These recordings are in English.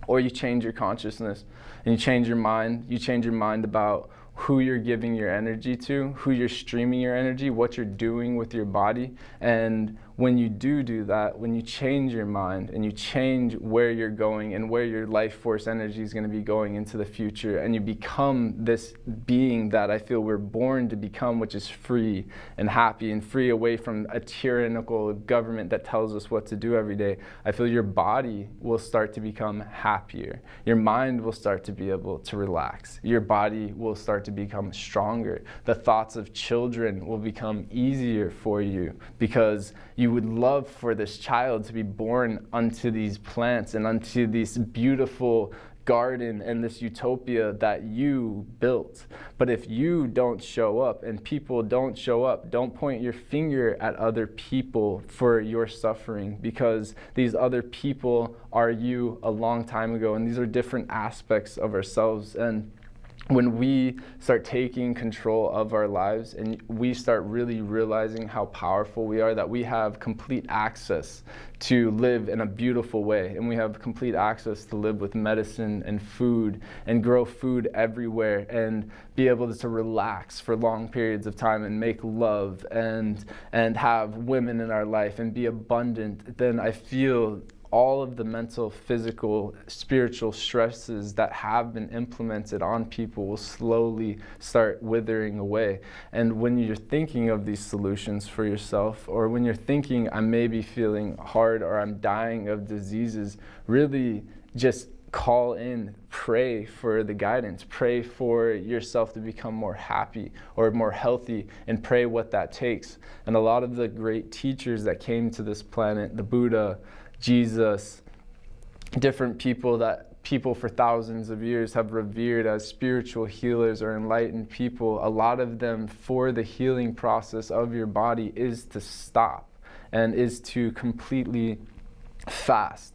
or you change your consciousness and you change your mind about who you're giving your energy to, who you're streaming your energy, what you're doing with your body. And when you do that, when you change your mind and you change where you're going and where your life force energy is going to be going into the future, and you become this being that I feel we're born to become, which is free and happy and free away from a tyrannical government that tells us what to do every day, I feel your body will start to become happier. Your mind will start to be able to relax. Your body will start to become stronger. The thoughts of children will become easier for you, because you would love for this child to be born unto these plants and unto this beautiful garden and this utopia that you built. But if you don't show up and people don't show up, don't point your finger at other people for your suffering, because these other people are you a long time ago, and these are different aspects of ourselves. And when we start taking control of our lives and we start really realizing how powerful we are, that we have complete access to live in a beautiful way, and we have complete access to live with medicine and food and grow food everywhere and be able to relax for long periods of time and make love and have women in our life and be abundant, then I feel all of the mental, physical, spiritual stresses that have been implemented on people will slowly start withering away. And when you're thinking of these solutions for yourself, or when you're thinking, I may be feeling hard or I'm dying of diseases, really just call in, pray for the guidance, pray for yourself to become more happy or more healthy, and pray what that takes. And a lot of the great teachers that came to this planet, the Buddha, Jesus, different people that people for thousands of years have revered as spiritual healers or enlightened people, a lot of them, for the healing process of your body, is to stop and is to completely fast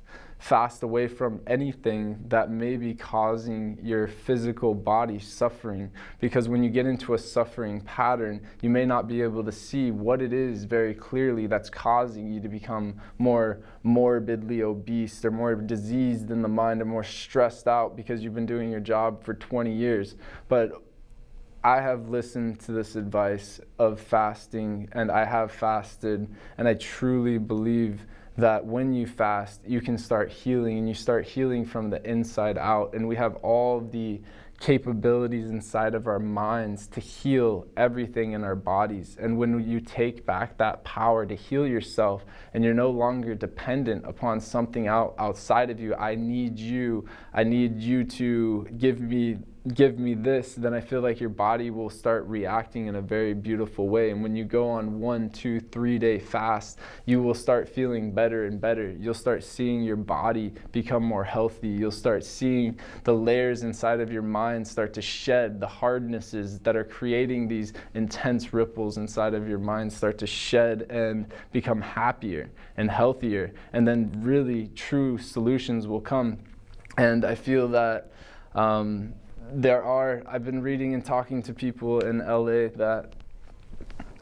away from anything that may be causing your physical body suffering. Because when you get into a suffering pattern, you may not be able to see what it is very clearly that's causing you to become more morbidly obese or more diseased in the mind or more stressed out because you've been doing your job for 20 years. But I have listened to this advice of fasting, and I have fasted, and I truly believe that when you fast, you can start healing, and you start healing from the inside out. And we have all the capabilities inside of our minds to heal everything in our bodies. And when you take back that power to heal yourself, and you're no longer dependent upon something outside of you, I need you to give me this, then I feel like your body will start reacting in a very beautiful way. And when you go on 1, 2, 3 day fast, you will start feeling better and better. You'll start seeing your body become more healthy. You'll start seeing the layers inside of your mind start to shed, the hardnesses that are creating these intense ripples inside of your mind start to shed and become happier and healthier. And then really true solutions will come. And I feel that I've been reading and talking to people in LA that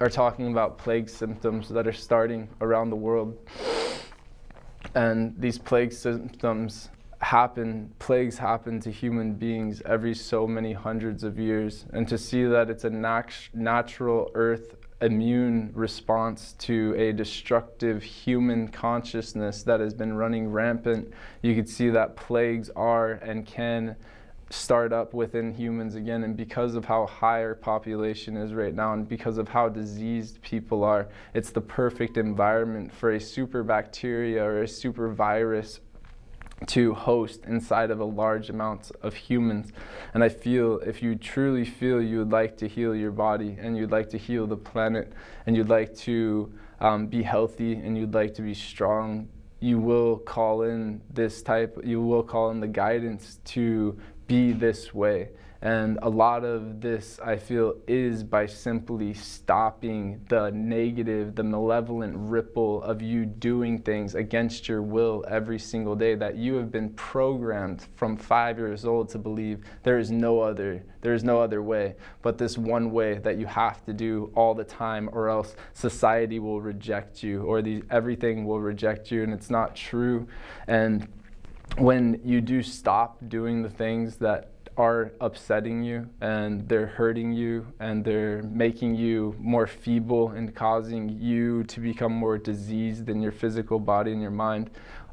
are talking about plague symptoms that are starting around the world. And these plague symptoms plagues happen to human beings every so many hundreds of years. And to see that it's a natural earth immune response to a destructive human consciousness that has been running rampant, you could see that plagues are and can start up within humans again. And because of how high our population is right now, and because of how diseased people are, it's the perfect environment for a super bacteria or a super virus to host inside of a large amount of humans. And I feel, if you truly feel you would like to heal your body, and you'd like to heal the planet, and you'd like to be healthy, and you'd like to be strong, you will call in the guidance to be this way. And a lot of this, I feel, is by simply stopping the negative, the malevolent ripple of you doing things against your will every single day, that you have been programmed from 5 years old to believe there is no other way but this one way that you have to do all the time, or else society will reject you, or everything will reject you. And it's not true. And when you do stop doing the things that are upsetting you and they're hurting you and they're making you more feeble and causing you to become more diseased in your physical body and your mind,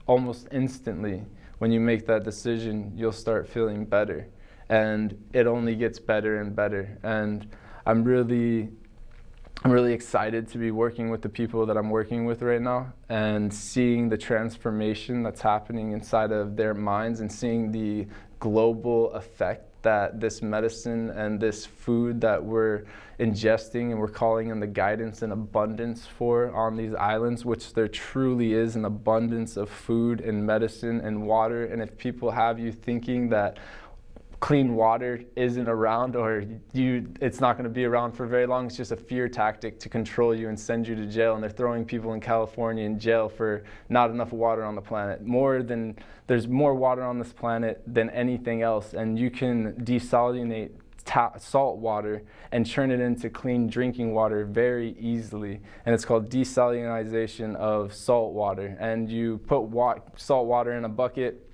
almost instantly when you make that decision, you'll start feeling better. And it only gets better and better. And I'm really excited to be working with the people that I'm working with right now and seeing the transformation that's happening inside of their minds and seeing the global effect that this medicine and this food that we're ingesting and we're calling in the guidance and abundance for on these islands, which there truly is an abundance of food and medicine and water. And if people have you thinking that clean water isn't around or it's not going to be around for very long, it's just a fear tactic to control you and send you to jail. And they're throwing people in California in jail for not enough water on the planet. There's more water on this planet than anything else, and you can desalinate salt water and turn it into clean drinking water very easily. And it's called desalinization of salt water. And you put salt water in a bucket,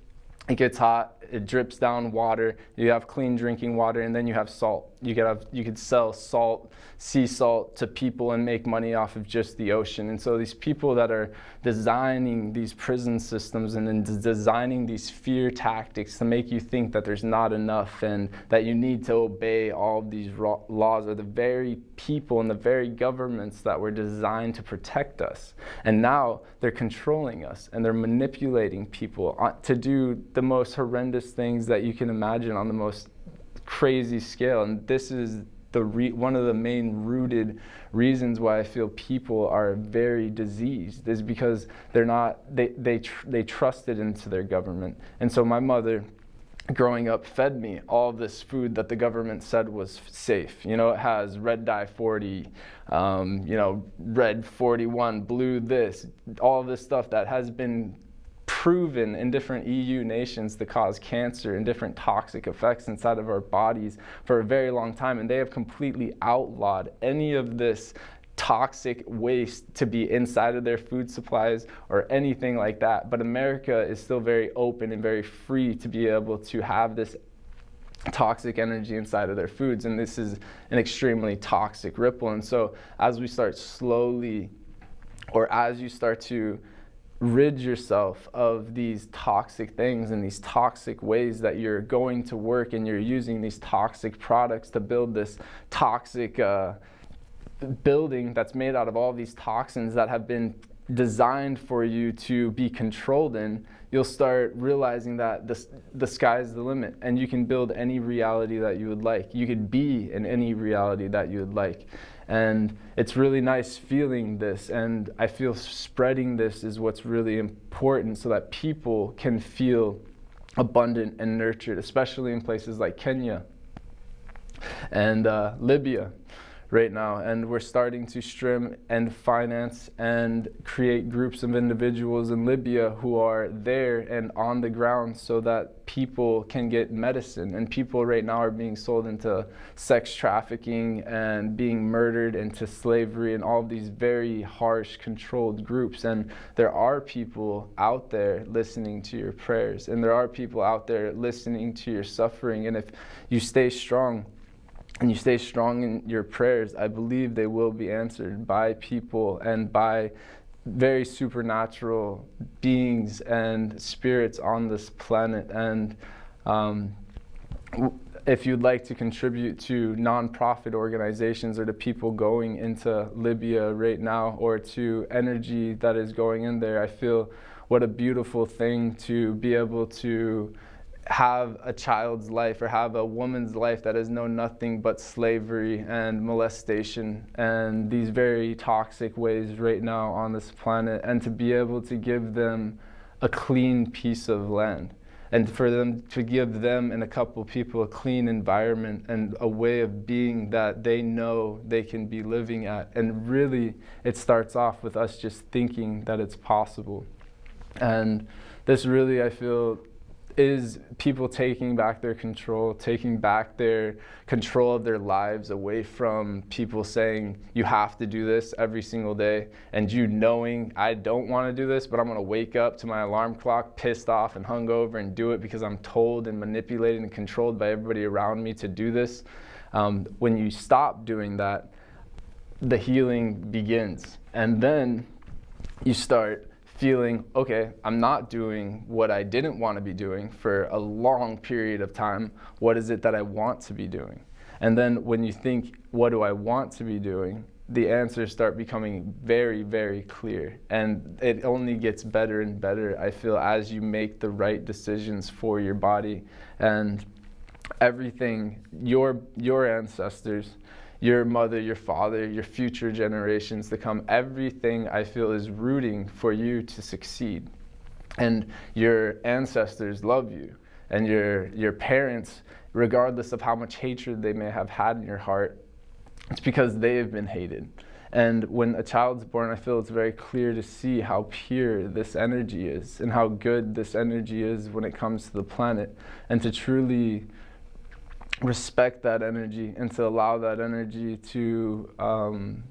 it gets hot, it drips down water, you have clean drinking water, and then you have salt. You could sell salt, sea salt to people and make money off of just the ocean. And so these people that are designing these prison systems and then designing these fear tactics to make you think that there's not enough and that you need to obey all of these laws are the very people and the very governments that were designed to protect us. And now they're controlling us and they're manipulating people to do the most horrendous things that you can imagine on the most crazy scale. And this is one of the main rooted reasons why I feel people are very diseased is because they trusted into their government. And so my mother growing up fed me all this food that the government said was safe. You know, it has red dye 40, red 41, blue this, all this stuff that has been proven in different EU nations to cause cancer and different toxic effects inside of our bodies for a very long time. And they have completely outlawed any of this toxic waste to be inside of their food supplies or anything like that. But America is still very open and very free to be able to have this toxic energy inside of their foods. And this is an extremely toxic ripple. And so as you start to rid yourself of these toxic things and these toxic ways that you're going to work and you're using these toxic products to build this toxic building that's made out of all these toxins that have been designed for you to be controlled in, you'll start realizing that the sky's the limit and you can build any reality that you would like. You could be in any reality that you would like. And it's really nice feeling this, and I feel spreading this is what's really important so that people can feel abundant and nurtured, especially in places like Kenya and Libya right now. And we're starting to stream and finance and create groups of individuals in Libya who are there and on the ground so that people can get medicine. And people right now are being sold into sex trafficking and being murdered into slavery and all of these very harsh, controlled groups. And there are people out there listening to your prayers, and there are people out there listening to your suffering. And if you stay strong, and you stay strong in your prayers, I believe they will be answered by people and by very supernatural beings and spirits on this planet. And if you'd like to contribute to nonprofit organizations or to people going into Libya right now or to energy that is going in there, I feel what a beautiful thing to be able to have a child's life or have a woman's life that has known nothing but slavery and molestation and these very toxic ways right now on this planet, and to be able to give them a clean piece of land, and for them to give them and a couple people a clean environment and a way of being that they know they can be living at. And really it starts off with us just thinking that it's possible. And this really, I feel, is people taking back their control, taking back their control of their lives away from people saying, you have to do this every single day, and you knowing, I don't want to do this, but I'm going to wake up to my alarm clock pissed off and hungover and do it because I'm told and manipulated and controlled by everybody around me to do this. When you stop doing that, the healing begins. And then you start feeling, okay, I'm not doing what I didn't want to be doing for a long period of time. What is it that I want to be doing? And then when you think, what do I want to be doing? The answers start becoming very, very clear. And it only gets better and better, I feel, as you make the right decisions for your body. And everything, your ancestors, your mother, your father, your future generations to come, everything I feel is rooting for you to succeed. And your ancestors love you. And your parents, regardless of how much hatred they may have had in your heart, it's because they have been hated. And when a child's born, I feel it's very clear to see how pure this energy is and how good this energy is when it comes to the planet. And to truly respect that energy and to allow that energy to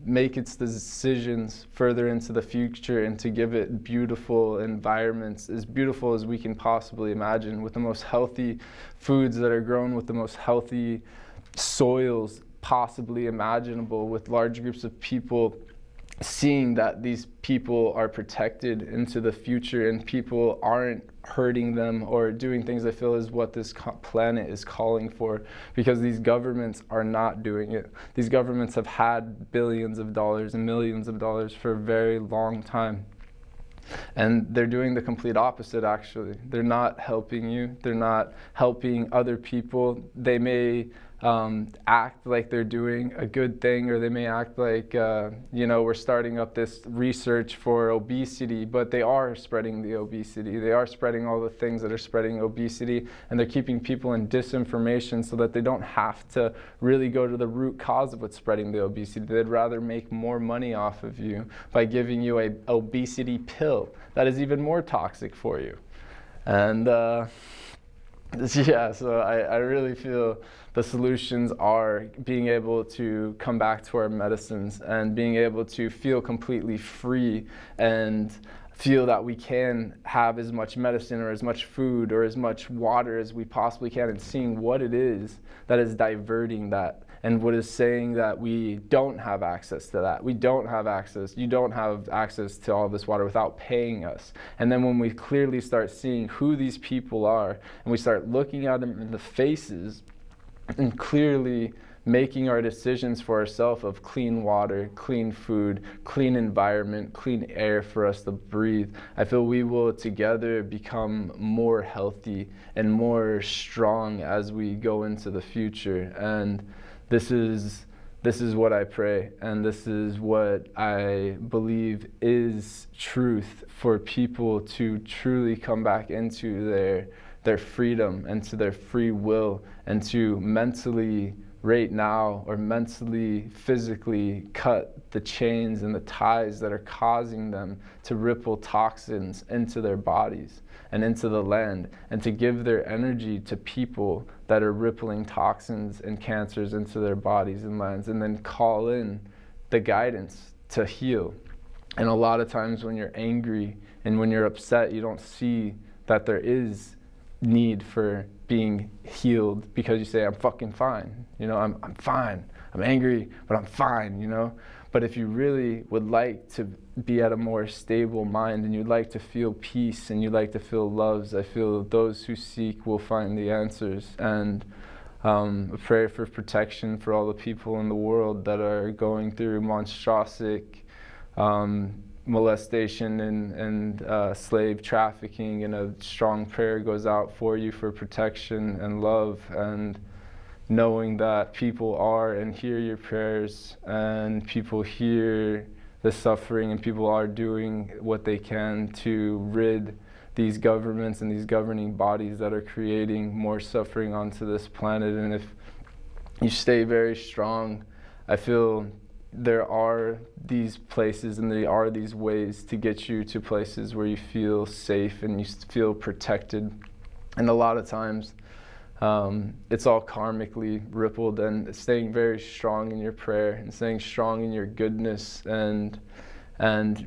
make its decisions further into the future and to give it beautiful environments, as beautiful as we can possibly imagine, with the most healthy foods that are grown, with the most healthy soils possibly imaginable, with large groups of people seeing that these people are protected into the future and people aren't hurting them or doing things I feel is what this planet is calling for, because these governments are not doing it. These governments have had billions of dollars and millions of dollars for a very long time. And they're doing the complete opposite, actually. They're not helping you. They're not helping other people. They may act like they're doing a good thing, or they may act like, we're starting up this research for obesity, but they are spreading the obesity. They are spreading all the things that are spreading obesity, and they're keeping people in disinformation so that they don't have to really go to the root cause of what's spreading the obesity. They'd rather make more money off of you by giving you a obesity pill that is even more toxic for you. And so I really feel the solutions are being able to come back to our medicines and being able to feel completely free and feel that we can have as much medicine or as much food or as much water as we possibly can, and seeing what it is that is diverting that and what is saying that we don't have access to that. We don't have access. You don't have access to all this water without paying us. And then when we clearly start seeing who these people are and we start looking at them in the faces and clearly making our decisions for ourselves of clean water, clean food, clean environment, clean air for us to breathe, I feel we will together become more healthy and more strong as we go into the future. And this is what I pray, and this is what I believe is truth for people to truly come back into their freedom and to their free will, and to mentally right now or mentally, physically cut the chains and the ties that are causing them to ripple toxins into their bodies and into the land, and to give their energy to people that are rippling toxins and cancers into their bodies and lands, and then call in the guidance to heal. And a lot of times when you're angry and when you're upset, you don't see that there is need for being healed, because you say, I'm fucking fine. I'm fine. I'm angry, but I'm fine, But if you really would like to be at a more stable mind, and you'd like to feel peace, and you'd like to feel loves, I feel those who seek will find the answers. And a prayer for protection for all the people in the world that are going through monstrosic molestation and slave trafficking, and a strong prayer goes out for you for protection and love, and knowing that people are and hear your prayers, and people hear the suffering, and people are doing what they can to rid these governments and these governing bodies that are creating more suffering onto this planet. And if you stay very strong, I feel there are these places and there are these ways to get you to places where you feel safe and you feel protected. And a lot of times, it's all karmically rippled, and staying very strong in your prayer and staying strong in your goodness, and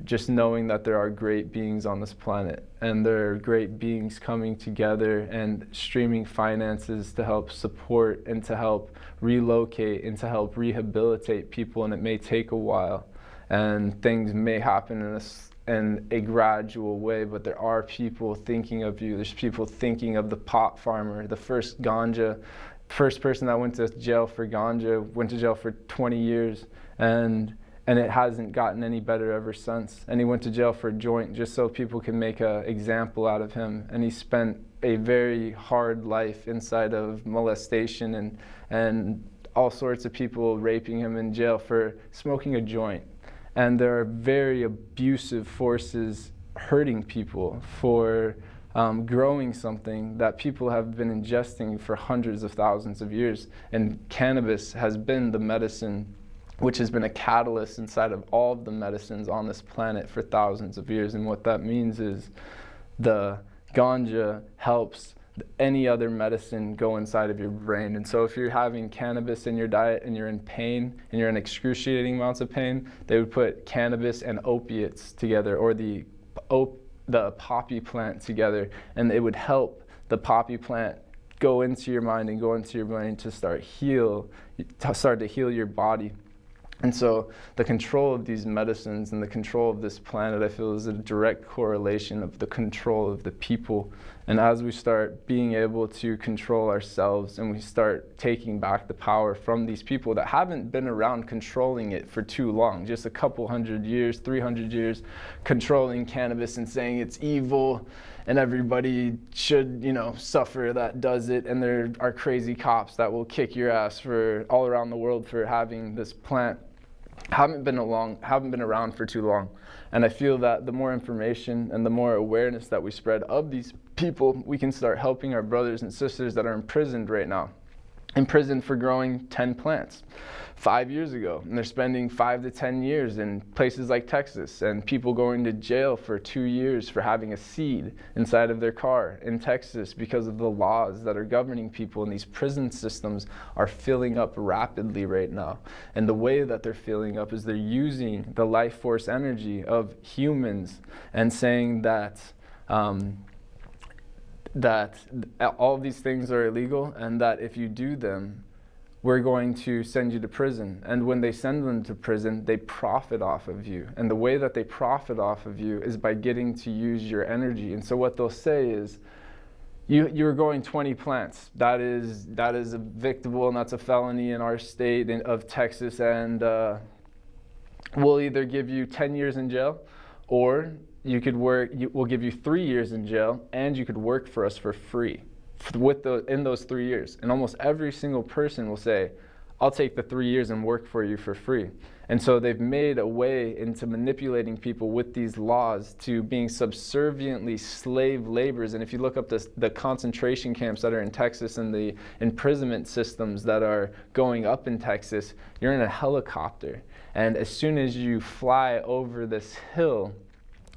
just knowing that there are great beings on this planet, and there are great beings coming together and streaming finances to help support and to help relocate and to help rehabilitate people. And it may take a while, and things may happen in a gradual way, but there are people thinking of you. There's people thinking of the pot farmer, the first person that went to jail for ganja, went to jail for 20 years, and it hasn't gotten any better ever since. And he went to jail for a joint just so people can make an example out of him. And he spent a very hard life inside of molestation and all sorts of people raping him in jail for smoking a joint. And there are very abusive forces hurting people for growing something that people have been ingesting for hundreds of thousands of years. And cannabis has been the medicine which has been a catalyst inside of all of the medicines on this planet for thousands of years. And what that means is the ganja helps any other medicine go inside of your brain. And so if you're having cannabis in your diet and you're in pain and you're in excruciating amounts of pain, they would put cannabis and opiates together, or the poppy plant together, and it would help the poppy plant go into your mind and go into your brain to start to heal your body. And so the control of these medicines and the control of this planet, I feel, is a direct correlation of the control of the people. And as we start being able to control ourselves and we start taking back the power from these people that haven't been around controlling it for too long, just a couple 100 years, 300 years, controlling cannabis and saying it's evil and everybody should, suffer that does it. And there are crazy cops that will kick your ass for all around the world for having this plant. Haven't been around for too long. And I feel that the more information and the more awareness that we spread of these people, we can start helping our brothers and sisters that are imprisoned right now. Imprisoned for growing 10 plants 5 years ago. And they're spending 5 to 10 years in places like Texas, and people going to jail for 2 years for having a seed inside of their car in Texas because of the laws that are governing people. And these prison systems are filling up rapidly right now. And the way that they're filling up is they're using the life force energy of humans and saying that all of these things are illegal, and that if you do them, we're going to send you to prison. And when they send them to prison, they profit off of you. And the way that they profit off of you is by getting to use your energy. And so what they'll say is, you're growing 20 plants. That is evictable, and that's a felony in our state of Texas. And we'll either give you 10 years in jail, or you could work. We'll give you 3 years in jail, and you could work for us for free in those 3 years. And almost every single person will say, I'll take the 3 years and work for you for free. And so they've made a way into manipulating people with these laws to being subserviently slave laborers. And if you look up the concentration camps that are in Texas and the imprisonment systems that are going up in Texas, you're in a helicopter. And as soon as you fly over this hill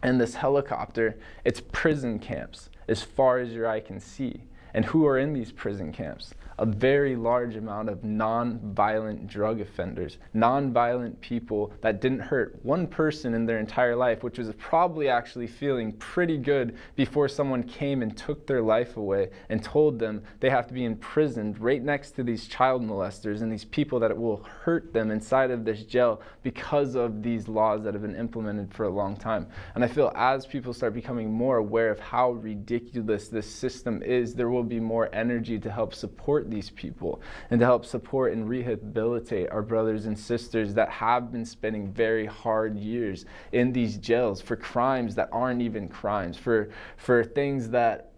in this helicopter, it's prison camps as far as your eye can see. And who are in these prison camps? A very large amount of non-violent drug offenders, non-violent people that didn't hurt one person in their entire life, which was probably actually feeling pretty good before someone came and took their life away and told them they have to be imprisoned right next to these child molesters and these people that it will hurt them inside of this jail because of these laws that have been implemented for a long time. And I feel as people start becoming more aware of how ridiculous this system is, there will be more energy to help support these people and to help support and rehabilitate our brothers and sisters that have been spending very hard years in these jails for crimes that aren't even crimes, for things that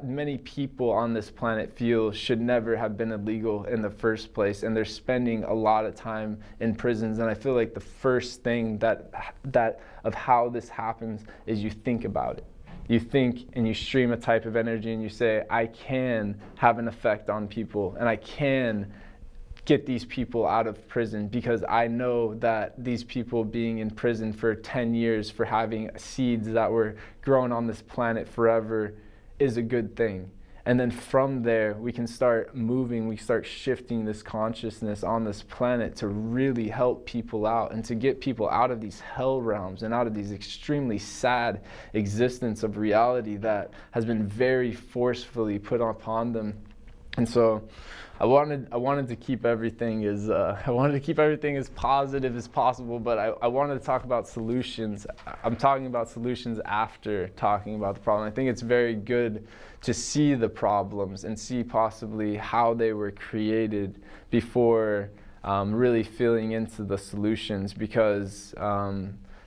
many people on this planet feel should never have been illegal in the first place, and they're spending a lot of time in prisons. And I feel like the first thing that of how this happens is you think about it. You think and you stream a type of energy and you say, I can have an effect on people, and I can get these people out of prison because I know that these people being in prison for 10 years for having seeds that were grown on this planet forever is a good thing. And then from there, we can start moving, we start shifting this consciousness on this planet to really help people out and to get people out of these hell realms and out of these extremely sad existence of reality that has been very forcefully put upon them. And so I wanted to keep everything as positive as possible, but I wanted to talk about solutions. I'm talking about solutions after talking about the problem. I think it's very good to see the problems and see possibly how they were created before really feeling into the solutions, because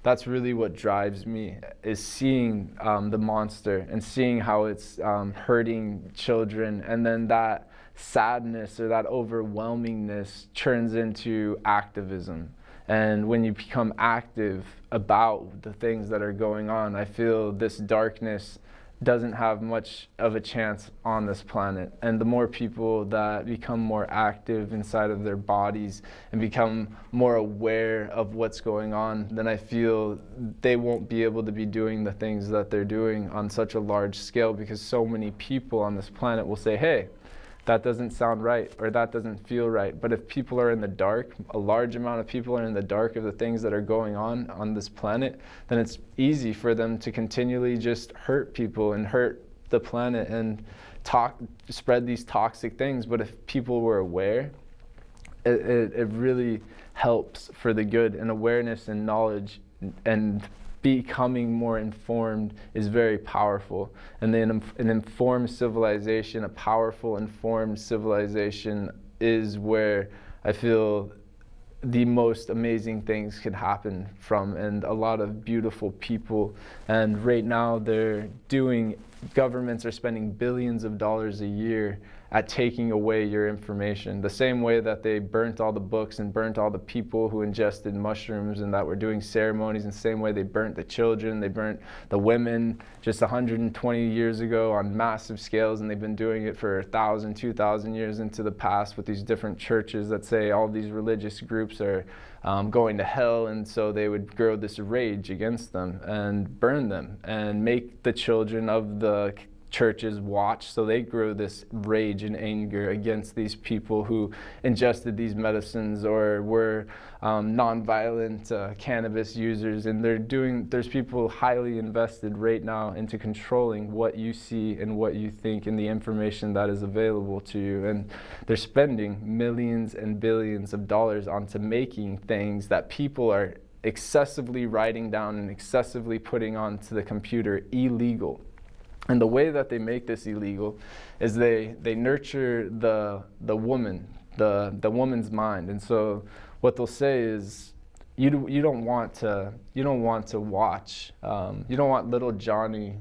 that's really what drives me, is seeing the monster and seeing how it's hurting children, and then that sadness or that overwhelmingness turns into activism. And when you become active about the things that are going on, I feel this darkness doesn't have much of a chance on this planet. And the more people that become more active inside of their bodies and become more aware of what's going on, then I feel they won't be able to be doing the things that they're doing on such a large scale, because so many people on this planet will say, hey, that doesn't sound right, or that doesn't feel right. But if people are in the dark, a large amount of people are in the dark of the things that are going on this planet, then it's easy for them to continually just hurt people and hurt the planet and spread these toxic things. But if people were aware, it really helps for the good. And awareness and knowledge and becoming more informed is very powerful. And then an informed civilization, a powerful informed civilization, is where I feel the most amazing things can happen from, and a lot of beautiful people. And right now governments are spending billions of dollars a year at taking away your information. The same way that they burnt all the books and burnt all the people who ingested mushrooms and that were doing ceremonies, and the same way they burnt the children, they burnt the women just 120 years ago on massive scales, and they've been doing it for 1,000, 2,000 years into the past with these different churches that say all these religious groups are going to hell, and so they would grow this rage against them and burn them and make the children of the churches watch, so they grow this rage and anger against these people who ingested these medicines or were nonviolent cannabis users. And there's people highly invested right now into controlling what you see and what you think and the information that is available to you. And they're spending millions and billions of dollars onto making things that people are excessively writing down and excessively putting onto the computer illegal. And the way that they make this illegal is they nurture the woman, the woman's mind. And so what they'll say is, you don't want to watch, you don't want little Johnny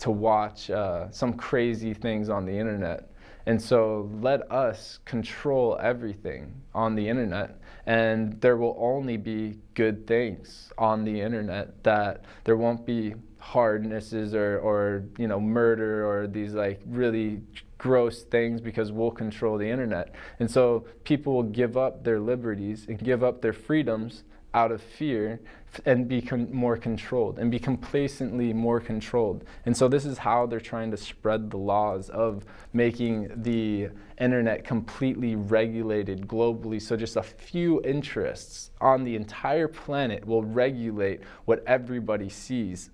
to watch some crazy things on the internet. And so let us control everything on the internet, and there will only be good things on the internet. That there won't be hardnesses or murder or these like really gross things, because we'll control the internet. And so people will give up their liberties and give up their freedoms out of fear and become more controlled and be complacently more controlled. And so this is how they're trying to spread the laws of making the internet completely regulated globally. So just a few interests on the entire planet will regulate what everybody sees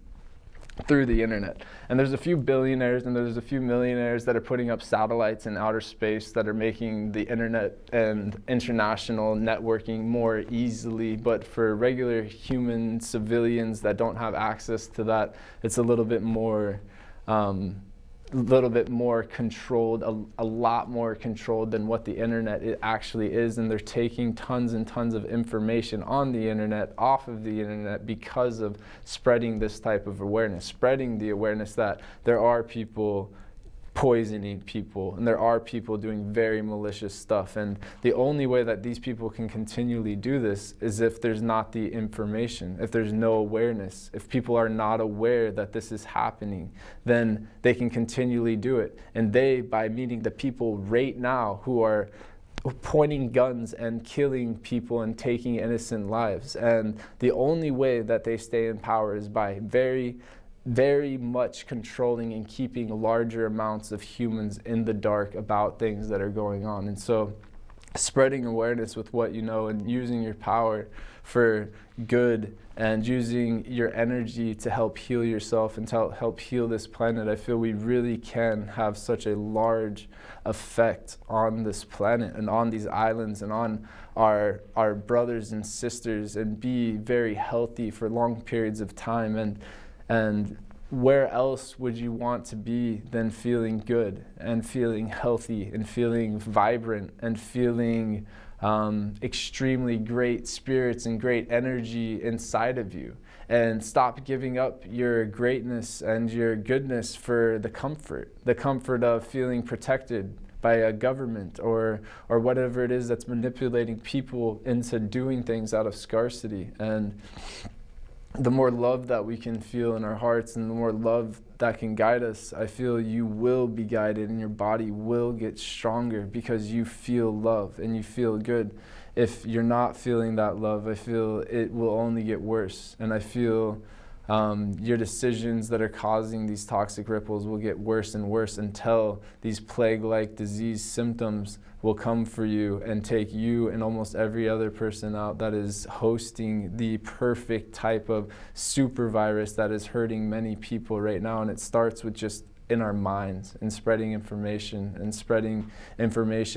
through the internet. And there's a few billionaires and there's a few millionaires that are putting up satellites in outer space that are making the internet and international networking more easily. But for regular human civilians that don't have access to that, it's a little bit more controlled, a lot more controlled than what the internet actually is. And they're taking tons and tons of information on the internet, off of the internet, because of spreading this type of awareness, spreading the awareness that there are people poisoning people and there are people doing very malicious stuff. And the only way that these people can continually do this is if there's not the information, if there's no awareness. If people are not aware that this is happening, then they can continually do it. And by meeting the people right now who are pointing guns and killing people and taking innocent lives. And the only way that they stay in power is by very very much controlling and keeping larger amounts of humans in the dark about things that are going on. And so spreading awareness with what you know and using your power for good and using your energy to help heal yourself and to help heal this planet, I feel we really can have such a large effect on this planet and on these islands and on our brothers and sisters, and be very healthy for long periods of time. And where else would you want to be than feeling good and feeling healthy and feeling vibrant and feeling extremely great spirits and great energy inside of you? And stop giving up your greatness and your goodness for the comfort of feeling protected by a government or whatever it is that's manipulating people into doing things out of scarcity. And the more love that we can feel in our hearts and the more love that can guide us, I feel you will be guided and your body will get stronger because you feel love and you feel good. If you're not feeling that love, I feel it will only get worse. And I feel your decisions that are causing these toxic ripples will get worse and worse until these plague-like disease symptoms will come for you and take you and almost every other person out that is hosting the perfect type of super virus that is hurting many people right now. And it starts with just in our minds and spreading information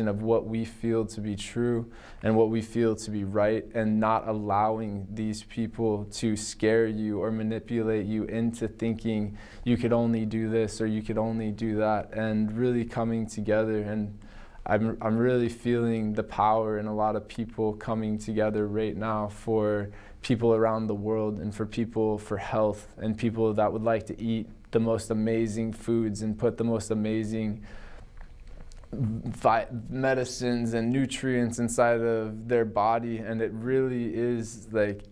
of what we feel to be true and what we feel to be right, and not allowing these people to scare you or manipulate you into thinking you could only do this or you could only do that, and really coming together. And I'm really feeling the power in a lot of people coming together right now for people around the world and for people for health and people that would like to eat the most amazing foods and put the most amazing medicines and nutrients inside of their body. And it really is like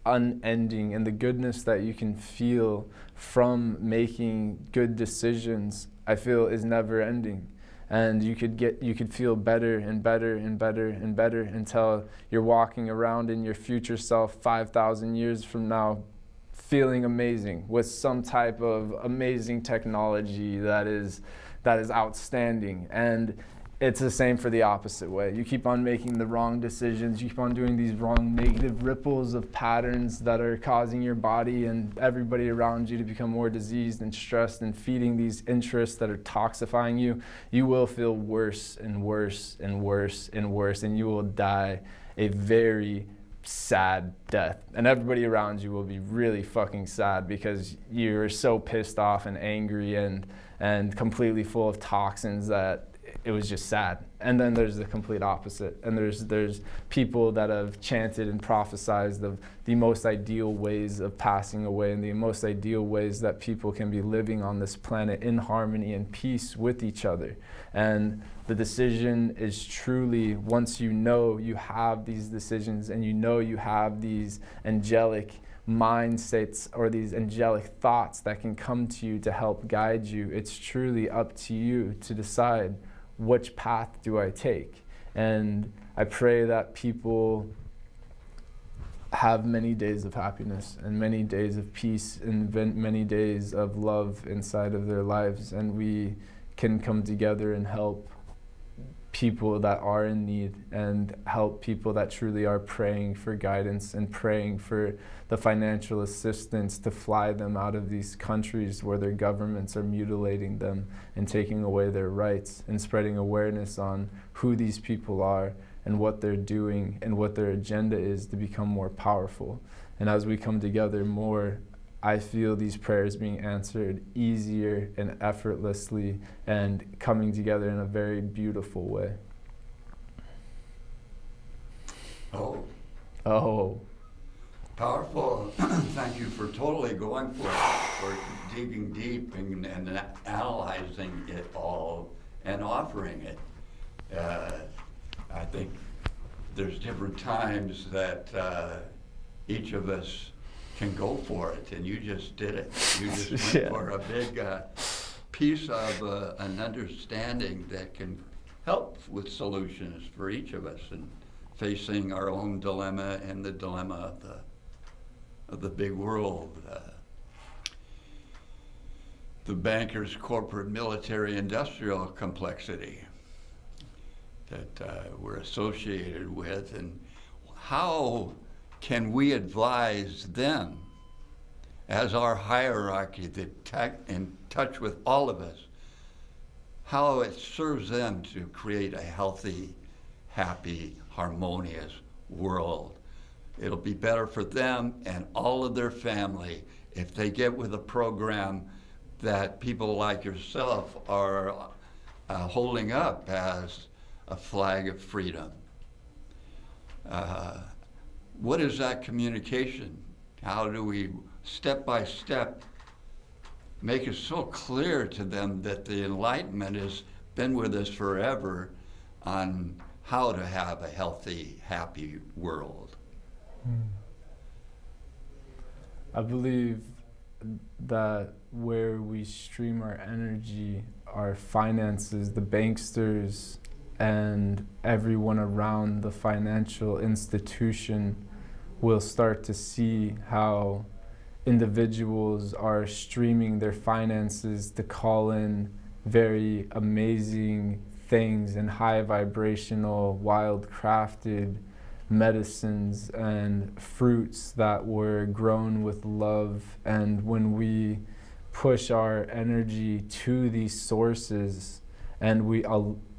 unending, and the goodness that you can feel from making good decisions, I feel, is never ending. And you could feel better and better and better and better until you're walking around in your future self 5,000 years from now feeling amazing with some type of amazing technology that is outstanding. And it's the same for the opposite way. You keep on making the wrong decisions, you keep on doing these wrong negative ripples of patterns that are causing your body and everybody around you to become more diseased and stressed and feeding these interests that are toxifying you. You will feel worse and worse and worse and worse, and you will die a very sad death. And everybody around you will be really fucking sad because you're so pissed off and angry and completely full of toxins that it was just sad. And then there's the complete opposite. And there's people that have chanted and prophesized of the most ideal ways of passing away and the most ideal ways that people can be living on this planet in harmony and peace with each other. And the decision is truly, once you know you have these decisions and you know you have these angelic mind states or these angelic thoughts that can come to you to help guide you, it's truly up to you to decide, which path do I take? And I pray that people have many days of happiness and many days of peace and many days of love inside of their lives, and we can come together and help people that are in need and help people that truly are praying for guidance and praying for the financial assistance to fly them out of these countries where their governments are mutilating them and taking away their rights, and spreading awareness on who these people are and what they're doing and what their agenda is to become more powerful. And as we come together more, I feel these prayers being answered easier and effortlessly and coming together in a very beautiful way. Oh. Powerful. Thank you for totally going for it, for digging deep and analyzing it all and offering it. I think there's different times that each of us can go for it, and you just did it. You just went for a big piece of an understanding that can help with solutions for each of us and facing our own dilemma and the dilemma of the big world. the banker's corporate military industrial complexity that we're associated with, and how can we advise them as our hierarchy that in touch with all of us, how it serves them to create a healthy, happy, harmonious world. It'll be better for them and all of their family if they get with a program that people like yourself are holding up as a flag of freedom. What is that communication? How do we, step by step, make it so clear to them that the Enlightenment has been with us forever on how to have a healthy, happy world? I believe that where we stream our energy, our finances, the banksters, and everyone around the financial institution will start to see how individuals are streaming their finances to call in very amazing things and high vibrational, wild crafted medicines and fruits that were grown with love. And when we push our energy to these sources, and we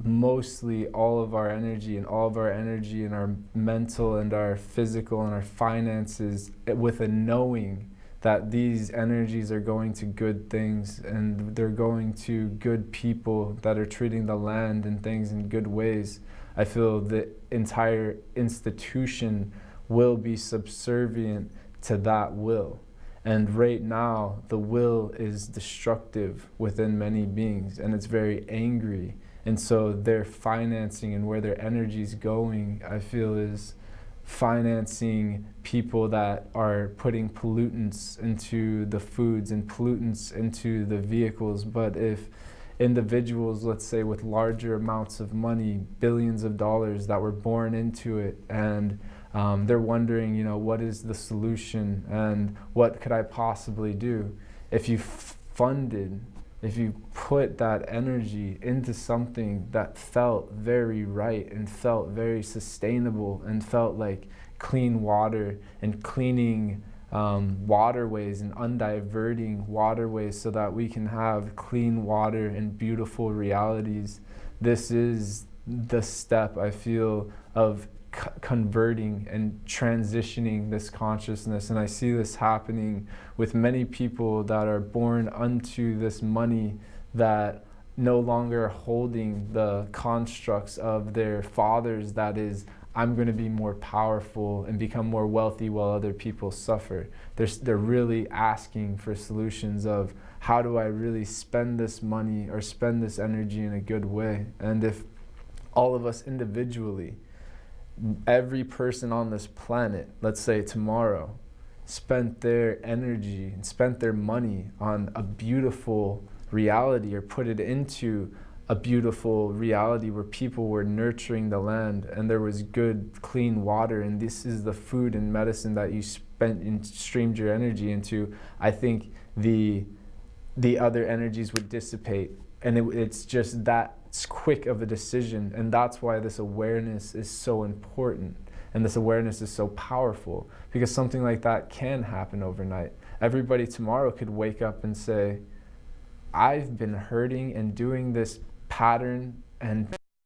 mostly all of our energy and our mental and our physical and our finances with a knowing that these energies are going to good things and they're going to good people that are treating the land and things in good ways, I feel the entire institution will be subservient to that will. And right now, the will is destructive within many beings, and it's very angry. And so their financing and where their energy is going, I feel, is financing people that are putting pollutants into the foods and pollutants into the vehicles. But if individuals, let's say with larger amounts of money, billions of dollars that were born into it, and they're wondering, you know, what is the solution and what could I possibly do? If you if you put that energy into something that felt very right and felt very sustainable and felt like clean water and cleaning waterways and undiverting waterways so that we can have clean water and beautiful realities, this is the step, I feel, of converting and transitioning this consciousness. And I see this happening with many people that are born unto this money that no longer are holding the constructs of their fathers, that is, I'm going to be more powerful and become more wealthy while other people suffer. They're really asking for solutions of how do I really spend this money or spend this energy in a good way. And if all of us individually, every person on this planet, let's say tomorrow, spent their energy and spent their money on a beautiful reality, or put it into a beautiful reality where people were nurturing the land and there was good, clean water, and this is the food and medicine that you spent and streamed your energy into, I think the other energies would dissipate. And it's just that quick of a decision, and that's why this awareness is so important and this awareness is so powerful, because something like that can happen overnight. Everybody tomorrow could wake up and say, I've been hurting and doing this pattern and